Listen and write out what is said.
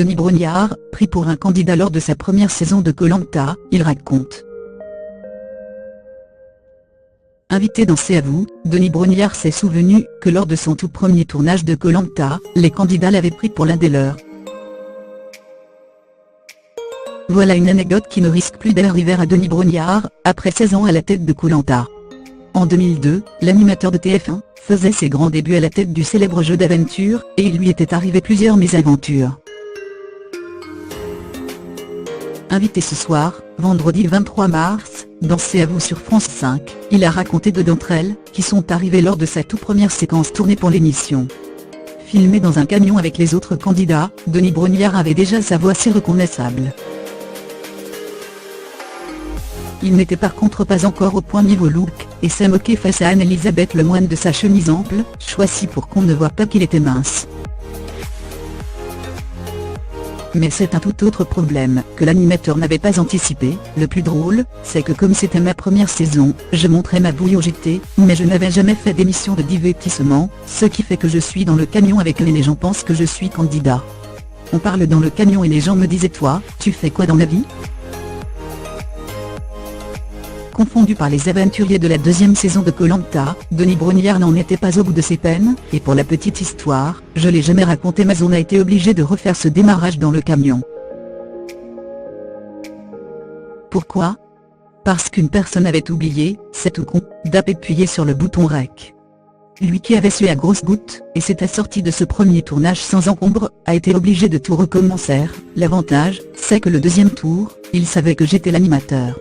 Denis Brognard, pris pour un candidat lors de sa première saison de Koh Lanta, il raconte. Invité dans C'est à vous, Denis Brognard s'est souvenu que lors de son tout premier tournage de Koh Lanta, les candidats l'avaient pris pour l'un des leurs. Voilà une anecdote qui ne risque plus d'arriver à Denis Brognard, après 16 ans à la tête de Koh Lanta. En 2002, l'animateur de TF1 faisait ses grands débuts à la tête du célèbre jeu d'aventure, et il lui était arrivé plusieurs mésaventures. Invité ce soir, vendredi 23 mars, dans C'est à vous sur France 5, il a raconté deux d'entre elles, qui sont arrivées lors de sa toute première séquence tournée pour l'émission. Filmé dans un camion avec les autres candidats, Denis Brognard avait déjà sa voix assez reconnaissable. Il n'était par contre pas encore au point niveau look, et s'est moqué face à Anne-Elisabeth Lemoine de sa chemise ample, choisie pour qu'on ne voit pas qu'il était mince. Mais c'est un tout autre problème que l'animateur n'avait pas anticipé. Le plus drôle, c'est que comme c'était ma première saison, je montrais ma bouille au JT, mais je n'avais jamais fait d'émission de divertissement, ce qui fait que je suis dans le camion avec eux et les gens pensent que je suis candidat. On parle dans le camion et les gens me disaient « Toi, tu fais quoi dans la vie ?» Confondu par les aventuriers de la deuxième saison de Koh Lanta, Denis Brognard n'en était pas au bout de ses peines, et pour la petite histoire, je l'ai jamais raconté mais on a été obligé de refaire ce démarrage dans le camion. Pourquoi? Parce qu'une personne avait oublié, c'est tout con, d'appuyer sur le bouton REC. Lui qui avait sué à grosses gouttes, et s'était sorti de ce premier tournage sans encombre, a été obligé de tout recommencer. L'avantage, c'est que le deuxième tour, il savait que j'étais l'animateur.